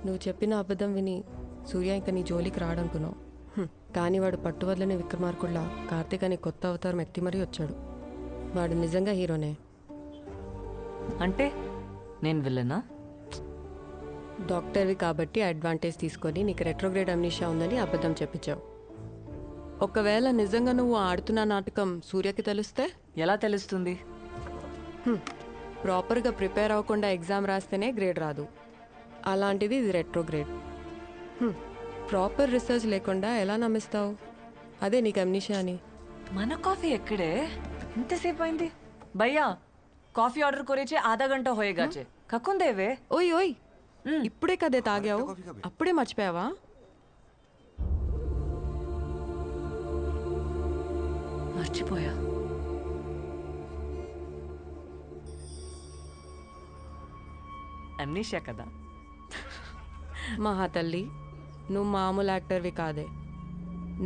నువ్వు చెప్పిన అబద్ధం విని సూర్య ఇంక నీ జోలికి రాడనుకున్నావు. కానీ వాడు పట్టువదలని విక్రమార్కుల్లా కార్తీక్ అని కొత్త అవతారం ఎత్తి మరీ వచ్చాడు. వాడు నిజంగా హీరోనే. అంటే నేను విల్లనా? డాక్టర్వి కాబట్టి అడ్వాంటేజ్ తీసుకొని నీకు రెట్రోగ్రేడ్ అమ్నీషియా ఉందని అబద్ధం చెప్పించావు. ఒకవేళ నిజంగా నువ్వు ఆడుతున్న నాటకం సూర్యకి తెలిస్తే? ఎలా తెలుస్తుంది? ప్రాపర్గా ప్రిపేర్ అవ్వకుండా ఎగ్జామ్ రాస్తేనే గ్రేడ్ రాదు. అలాంటిది ఇది రెట్రోగ్రేడ్. ప్రాపర్ రీసెర్చ్ లేకుండా ఎలా నమ్మిస్తావు? అదే నీకు అమ్నీషియా అని. మన కాఫీ ఎక్కడే? ఇంతసేపు అయింది భయ్యా. కాఫీ ఆర్డర్ కొరేచే ఆధా గంట హోయేగాచే కక్కుందేవే. ఓయ్ ఓయ్, ఇప్పుడే కదే తాగావు, అప్పుడే మర్చిపోయావా? మర్చిపోయా. అమ్నీషియా కదా. మహా తల్లి, నువ్వు మామూలు యాక్టర్వి కాదే.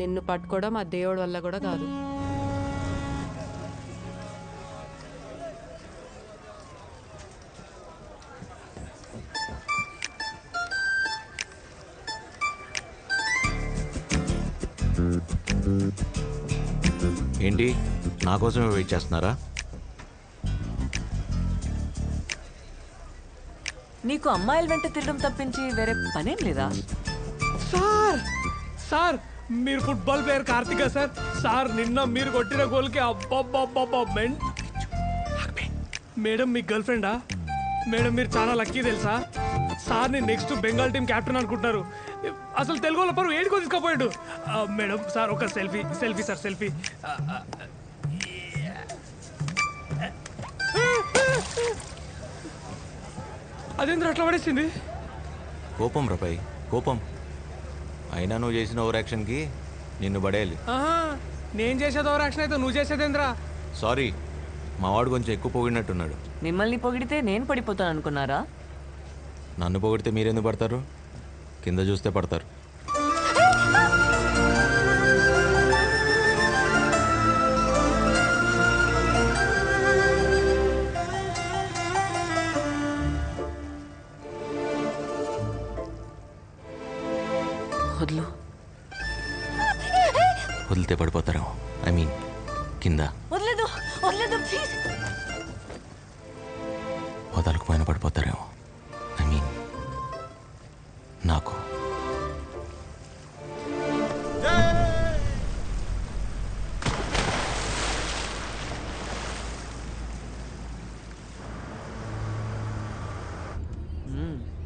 నిన్ను పట్టుకోవడం ఆ దేవుడి వల్ల కూడా కాదు. ఏంటి, నా కోసమే వెయిట్ చేస్తున్నారా? నీకు అమ్మాయిల వెంట తిరగడం తప్పించి వేరే పనేం లేదా? సార్ సార్ మీరు football player Karthika sir. Sir నిన్న మీరు కొట్టిన గోల్కి అబ్బబ్బబ్బబ్బా మేడం మీ గర్ల్ ఫ్రెండా? మేడం మీరు చాలా లక్కీ తెలుసా? సార్ నేను నెక్స్ట్ బెంగాల్ టీం కెప్టెన్ అనుకుంటున్నారు. అసలు తెలుగు వాళ్ళ పరువు ఏడుకో తీసుకుపోయాడు. మేడం సార్ ఒక సెల్ఫీ సెల్ఫీ సార్ సెల్ఫీ. అదేంద్ర అట్లా పడేసింది? కోపం రపై కోపం. అయినా నువ్వు చేసిన ఓవర్ యాక్షన్కి నిన్ను పడేయాలి. నేను చేసేది ఓవర్ యాక్షన్ అయితే నువ్వు చేసేదేంద్రా? సారీ, మావాడు కొంచెం ఎక్కువ పొగిడినట్టున్నాడు. మిమ్మల్ని పొగిడితే నేను పడిపోతాను అనుకున్నారా? నన్ను పొగిడితే మీరెందుకు పడతారు? కింద చూస్తే పడతారు. వదిలు. వదిలితే పడిపోతారేమో. ఐ మీన్ కింద. వదలేదు వదలేదు ప్లీజ్. వదలకపోయినా పడిపోతారేమో. ఐ మీన్ నాకు.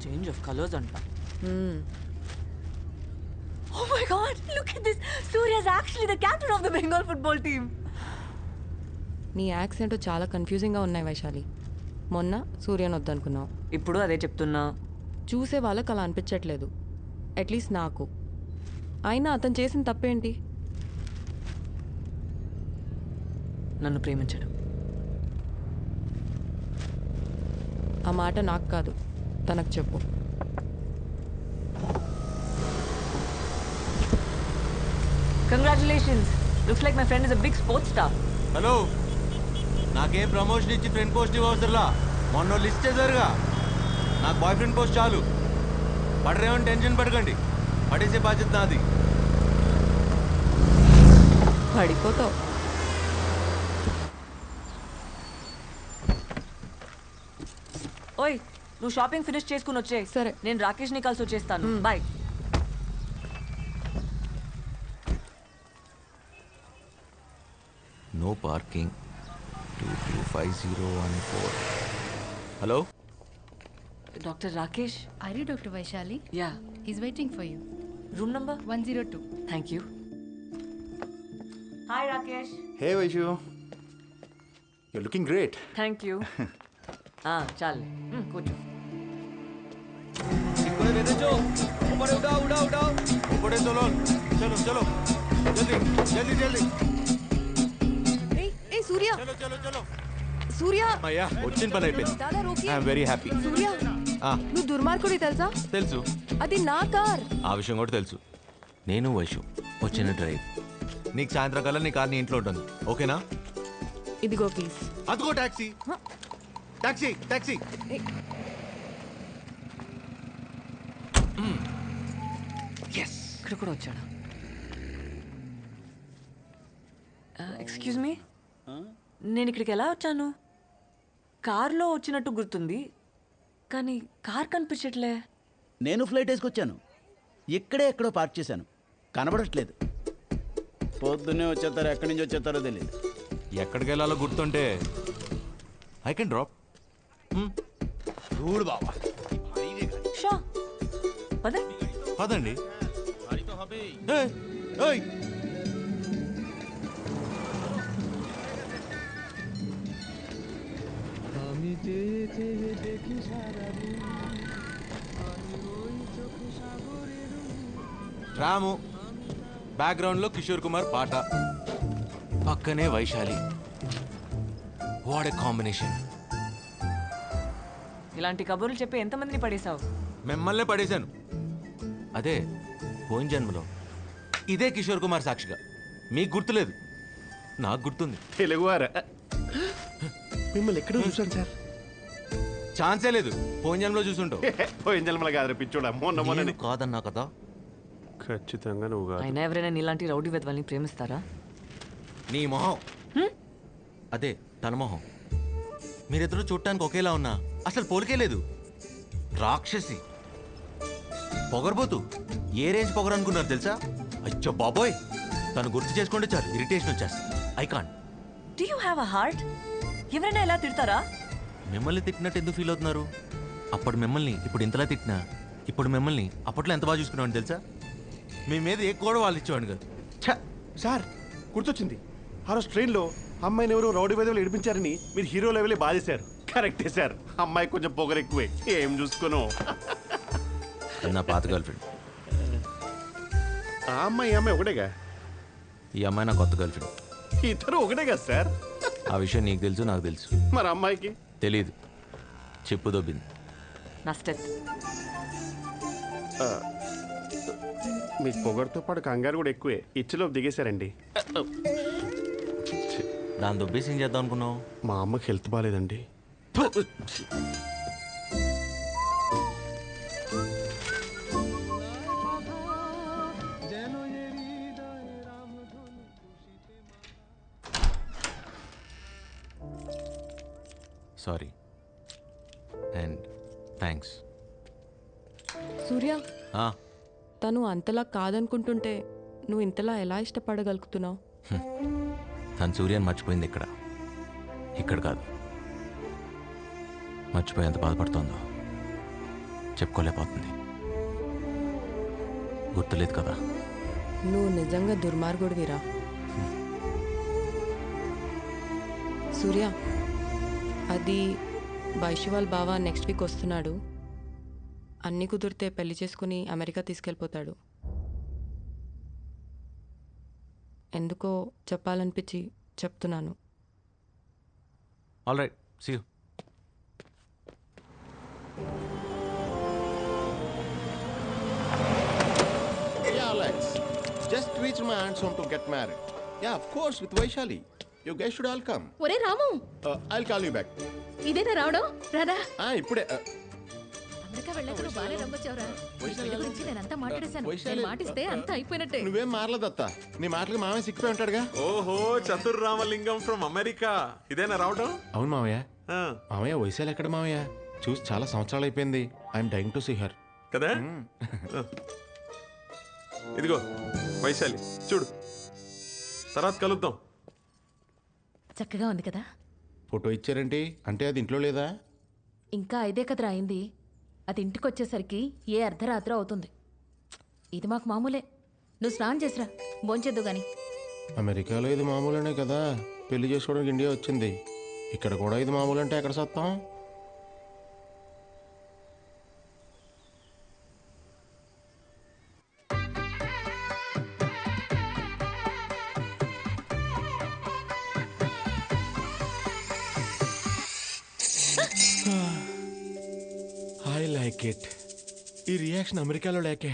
చేంజ్ ఆఫ్ కలర్స్ అంట. Oh my God! Look at this. Surya is actually the captain of the Bengal football team. నీ యాక్సెంట్ చాలా కన్ఫ్యూజింగ్గా ఉన్నాయి వైశాలి. మొన్న సూర్యని వద్దనుకున్నావు, ఇప్పుడు అదే చెప్తున్నా. చూసే వాళ్ళకి అలా అనిపించట్లేదు, అట్లీస్ట్ నాకు. అయినా అతను చేసిన తప్పేంటి? నన్ను ప్రేమించడం. ఆ మాట నాకు కాదు, తనకు చెప్పు. Congratulations. Looks like my friend is a big sports star. Hello, నాకేం ప్రమోషన్ ఇచ్చి ఫ్రెండ్ పోస్ట్ ఇవ్వసరలా. మొన్న లిస్ట్ చేశారుగా, నాకు బాయ్ ఫ్రెండ్ పోస్ట్ చాలు. పడరేమని టెన్షన్ పడకండి, పడేసే బాధ్యత నాది. పడిపోతావు. ఓయ్, నువ్వు షాపింగ్ ఫినిష్ చేసుకుని వచ్చే. సరే. నేను రాకేష్ని కలిసి వచ్చేస్తాను. Bye. No parking 225014. Hello, doctor Rakesh. Are you Dr. Vaishali? Yeah. He's waiting for you. Room number 102. Thank you. Hi Rakesh. Hey Vaishu, you're looking great. Thank you. చాలు, కూర్చో. ऊपर चलो चलो चलो जल्दी जल्दी जल्दी ఏ సూర్య, चलो चलो चलो. సూర్య. అయ్యా, వచ్చిన పని అయిపోయింది. దాదా రోకి. I'm very happy. సూర్య, నువ్వు దుర్మార్గుడి తెలుసా? తెలుసు, అది నా కార్. ఆ విషయం కూడా తెలుసు. నేను వైషు వచ్చిన డ్రైవ్. నీకు సాయంత్రం కల్లా నీ కార్ నీ ఇంట్లో ఉంటుంది, ఓకేనా? ఇదిగో ప్లీజ్. అదిగో టాక్సీ టాక్సీ టాక్సీ. ఇక్కడ కూడా వచ్చాడా? ఎక్స్క్యూజ్ మీ, నేను ఇక్కడికి ఎలా వచ్చాను? కార్లో వచ్చినట్టు గుర్తుంది, కానీ కార్ కనిపించట్లే. నేను ఫ్లైట్ వేసుకొచ్చాను. ఇక్కడే ఎక్కడో పార్క్ చేశాను, కనబడట్లేదు. పొద్దున్నే వచ్చేస్తారో ఎక్కడి నుంచి వచ్చేస్తారో తెలియదు. ఎక్కడికి వెళ్ళాలో గుర్తుంటే ఐ కెన్ డ్రాప్. చూడు బాబా, షా పదే. పదండి. ఏయ్, ఏయ్. రాము, బ్యాక్గ్రౌండ్ లో కిషోర్ కుమార్ పాట, పక్కనే వైశాలి. What a combination. ఇలాంటి కబుర్లు చెప్పి ఎంతమందిని పడేశావు? మిమ్మల్నే పడేశాను. అదే పోయిన జన్మలో ఇదే కిషోర్ కుమార్ సాక్షిగా. మీకు గుర్తులేదు, నాకు గుర్తుంది. తెలుగువారా? మిమ్మల్ని ఎక్కడ చూసాను సార్? ఛాన్సే లేదు, పోయిన జన్మలో చూసుంటావు. పోయిన జన్మల కాదు పిచ్చోడా, మొన్న నేను కాదన్నా కదా. ఖచ్చితంగా నువ్వు కాదు. అయినా ఎవరైనా నీలాంటి రౌడీ వెధవల్ని ప్రేమిస్తారా? నీ మొహం అదే తన మొహం. మీరిద్దరూ చూడటానికి ఒకేలా ఉన్నా అసలు పోలికే లేదు. రాక్షసి, పొగరబోతు. ఏ రేంజ్ పొగరు అనుకున్నారు తెలుసా? అచ్చో బాబోయ్, తను గుర్తు చేసుకుంటే చాలు ఇరిటేషన్ వచ్చేస్తుంది. I can't. Do you have a heart? ఎవరైనా ఎలా తిడతారా? మిమ్మల్ని తిట్టినట్టు ఎందుకు ఫీల్ అవుతున్నారు? అప్పుడు మిమ్మల్ని ఇప్పుడు ఇంతలా తిట్టినా, ఇప్పుడు మిమ్మల్ని అప్పట్లో ఎంత బాగా చూసుకునేవాడిని తెలుసా? మీ మీద ఏ కూడా వాళ్ళు ఇచ్చేవాడిని కాదు. ఛ! సార్ గుర్తొచ్చింది, ఆ రోజు ట్రైన్లో అమ్మాయిని ఎవరో రౌడీ వేదవులు ఏడిపించారని మీరు హీరో లెవెలే బాధేశారు. కరెక్టే సార్, అమ్మాయి కొంచెం పొగరు ఎక్కువే. ఏం చూసుకోను. నా పాత గర్ల్ ఫ్రెండ్. ఆ అమ్మాయి ఒకటేగా? ఈ అమ్మాయి నా కొత్త గర్ల్ ఫ్రెండ్. ఇద్దరు ఒకటే కదా సార్? ఆ విషయం నీకు తెలుసు, నాకు తెలుసు. మరి అమ్మాయికి తెలీదు. చెప్పు దొబ్బింది. నా స్టెప్. మీకు పొగరుతో పాటు కంగారు కూడా ఎక్కువే. ఇచ్చిలో దిగేశారండి. దాని దొబ్బేసి ఏం చేద్దాం అనుకున్నావు? మా అమ్మకి హెల్త్ బాగాలేదండి. Sorry and thanks. సూర్య, తను అంతలా కాదనుకుంటుంటే నువ్వు ఇంతలా ఎలా ఇష్టపడగలుగుతున్నావు? తను సూర్యని మర్చిపోయింది ఇక్కడ, ఇక్కడ కాదు. మర్చిపోయి ఎంత బాధపడుతోందో చెప్పుకోలేకపోతుంది. గుర్తులేదు కదా. నువ్వు నిజంగా దుర్మార్గుడివిరా సూర్య. అది వైశువాల్ బావ నెక్స్ట్ వీక్ వస్తున్నాడు. అన్నీ కుదిరితే పెళ్లి చేసుకుని అమెరికా తీసుకెళ్ళిపోతాడు. ఎందుకో చెప్పాలనిపించి చెప్తున్నాను. All right, see you. Yeah, Alex. Just reached my aunt's home to get married. Yeah, of course, with Vaishali. You guys should all come. ఒరే రాము, I'll call you back. ఇదేనా రావడం? రారా. ఇప్పుడే. అమెరికా వెళ్ళాక నువ్వు బాగానే రమ్మొచ్చావురా. ఈ పెళ్లి గురించి నేనంతా మాట్లాడేశాను. వైశాలి, నేను మాటిస్తే అంతా అయిపోయినట్టే. నువ్వేం మారలేదత్త. నీ మాటలకు మామయ్య సిక్కిపోయి ఉంటాడుగా. ఓహో, చతుర్రామలింగం ఫ్రమ్ అమెరికా. ఇదేనా రావడం? అవును మామయ్య. మామయ్య వైశాలి ఎక్కడ మామయ్య? చూసి చాలా సంవత్సరాలు అయిపోయింది. I'm dying to see her. కదా? ఇదిగో వైశాలి, చూడు. తర్వాత కలుద్దాం. చక్కగా ఉంది కదా? ఫోటో ఇచ్చారేంటి? అంటే అది ఇంట్లో లేదా? ఇంకా 5 కదరా అయింది. అది ఇంటికి వచ్చేసరికి ఏ అర్ధరాత్రి అవుతుంది. ఇది మాకు మామూలే. నువ్వు స్నానం చేసిరా, భోంచేద్దు గాని. అమెరికాలో ఇది మామూలేనే కదా. పెళ్లి చేసుకోవడానికి ఇండియా వచ్చింది. ఇక్కడ కూడా ఇది మామూలు అంటే ఎక్కడ సత్తాం? I like it. ఈ రియాక్షన్ అమెరికాలో లేకే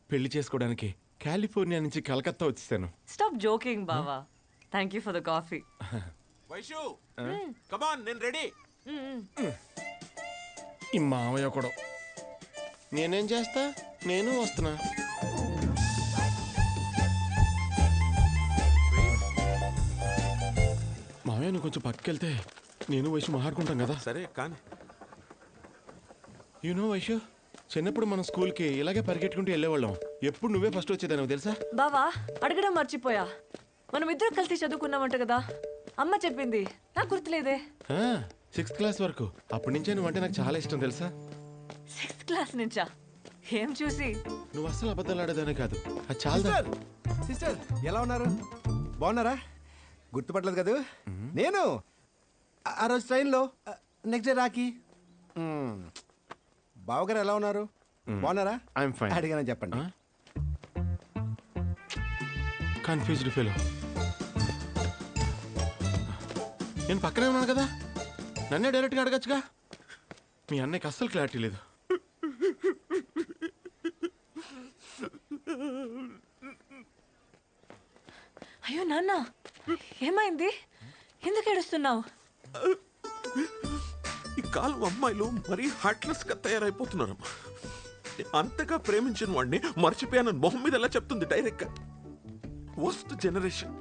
పెళ్లి చేసుకోవడానికి కాలిఫోర్నియా నుంచి కలకత్తా వచ్చేసాను. స్టాప్ జోకింగ్ బావా. Thank you for the coffee. Vaishu, come on, నేను రెడీ. ఈ మామయ్య కూడా. నేనేం చేస్తా? నేను వస్తున్నా. మావయ్య నువ్వు కొంచెం పక్కకెళ్తే నేను వైషు మాట్లాడుకుంటాం కదా. సరే కానీ యూనో వైషు, చిన్నప్పుడు మనం స్కూల్కి ఇలాగే పరిగెట్టుకుంటూ వెళ్ళేవాళ్ళం. ఎప్పుడు నువ్వే ఫస్ట్ వచ్చేదాన్ని తెలుసా? బావా అడగడం మర్చిపోయా. మనం ఇద్దరు కలిసి చదువుకున్నామంట కదా, అమ్మ చెప్పింది, నాకు గుర్తులేదే. 6th క్లాస్ వరకు. అప్పటి నుంచే నువ్వంటే నాకు చాలా ఇష్టం తెలుసా? 6th క్లాస్ నుంచా? ఏం చూసి? నువ్వు అస్సలు అబద్ధాలు ఆడేదానే కాదు, అది చాలా. సిస్టర్ ఎలా ఉన్నారు? బాగున్నారా? గుర్తుపట్టలేదు కదా నేను ఆ రోజు ట్రైన్లో. నెక్స్ట్ డే రాకి. బావగారు ఎలా ఉన్నారు? బాగున్నారా? I'm fine. అడిగానని చెప్పండి. Confused fellow. నేను పక్కనే ఉన్నాను కదా, నన్నే డైరెక్ట్గా అడగచ్చుగా. మీ అన్నయ్యకి అస్సలు క్లారిటీ లేదు. అయ్యో నాన్న, ఏమైంది? ఎందుకు ఏడుస్తున్నావు? ఈ కాలం అమ్మాయిలు మరీ హార్ట్లెస్ గా తయారైపోతున్నారమ్మా. అంతగా ప్రేమించిన వాడిని మర్చిపోయానని మొహం మీద ఎలా చెప్తుంది డైరెక్ట్ గా? Worst generation.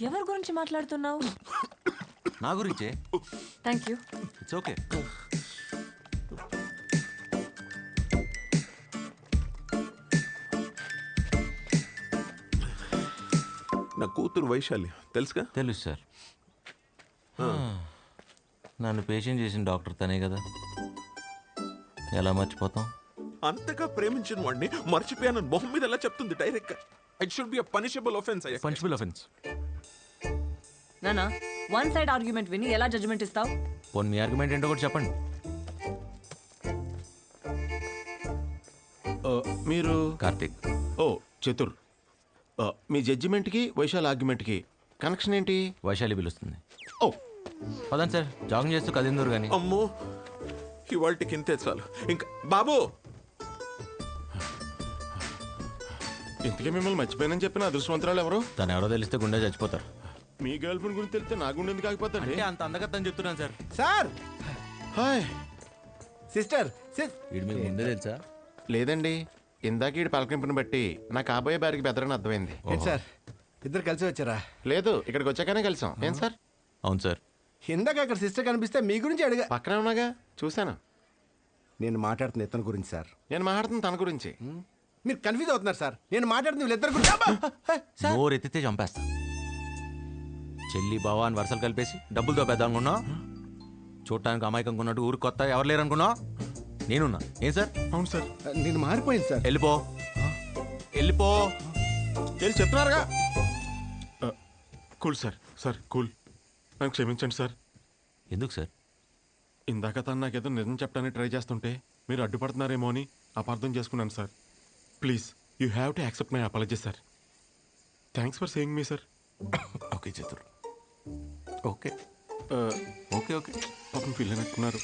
ఎవరి గురించి మాట్లాడుతున్నావు? నా గురించే. Thank you. It's okay. నా కూతురు వైశాలి తెలుసుగా? తెలుసు సార్. నన్ను పేషెంట్ చేసిన డాక్టర్ తనే కదా, ఎలా మర్చిపోతాం? అంతగా ప్రేమించిన వాడిని మర్చిపోయానని మొహం మీద ఎలా చెప్తుంది డైరెక్ట్ గా? It should be a punishable offence. Punishable offence. నానా, వన్ సైడ్ ఆర్గ్యుమెంట్ విని ఎలా జడ్జ్మెంట్ ఇస్తావు? పోనీ మీ ఆర్గ్యుమెంట్ ఏంటో కూడా చెప్పండి. మీరు కార్తీక్. ఓ చతుర్. మీ జడ్జిమెంట్కి వైశాల్ ఆర్గ్యుమెంట్కి కనెక్షన్ ఏంటి? వైశాలి పిలుస్తుంది. ఓ పదండి సార్, జాగింగ్ చేస్తూ కదిందరు కానీ. అమ్మో, ఇవాళకి ఇంతే చాలు. ఇంకా బాబు, ఇంతకీ మిమ్మల్ని మర్చిపోయానని చెప్పిన అదృష్టవంతరాలు ఎవరు? తను ఎవరో తెలిస్తే గుండె చచ్చిపోతారు. మీ గర్ల్ ఫ్రెండ్ గురించి తెలిస్తే నా గుండె ఎందుకు ఆగిపోతాండి? అంటే అంత అందగత్తని చెప్తున్నాను సార్. Sir, hi. సిస్టర్. వీడు మీకు ముందే తెలుసా? లేదండి, ఇందాక ఈ పలకరింపుని బట్టి నా కాబోయే బారికి బెదరని అర్థమైంది. ఏంటి సార్, ఇద్దరు కలిసి వచ్చారా? లేదు, ఇక్కడికి వచ్చాకనే కలిసాం. ఏం సార్? అవును సార్. ఇందాక అక్కడ సిస్టర్ కనిపిస్తే మీ గురించి అడిగా. పక్కనే ఉన్నాగా, చూశాను. నేను మాట్లాడుతున్న ఇతని గురించి సార్. నేను మాట్లాడుతున్న తన గురించి. మీరు కన్ఫ్యూజ్ అవుతున్నారు సార్. నేను మాట్లాడుతున్న వీళ్ళిద్దరు గురించి. నోరు ఎత్తితే చంపేస్తా. చెల్లి బావ అని వరుసలు కలిపేసి డబ్బులతో పెద్ద అనుకున్నా, చూడటానికి అమాయకంగా ఉన్నట్టు ఊరికి కొత్త ఎవరు లేరు అనుకున్నా, నేనున్నా. ఏం సార్? అవును సార్. నేను మారిపోయింది సార్. వెళ్ళిపో, వెళ్ళిపో. వెళ్ళి చెప్తున్నారుగా. Cool sir. సార్ కూల్, నన్ను క్షమించండి సార్. ఎందుకు సార్? ఇందాక తను నాకేదో నిజం చెప్పడానికి ట్రై చేస్తుంటే మీరు అడ్డుపడుతున్నారేమో అని అపార్థం చేసుకున్నాను sir. Please, you have to accept my apology sir. Thanks for saying me sir. Okay చతుర్, okay Uh, okay okay. పాపం ఫీల్ అయినట్టున్నారు.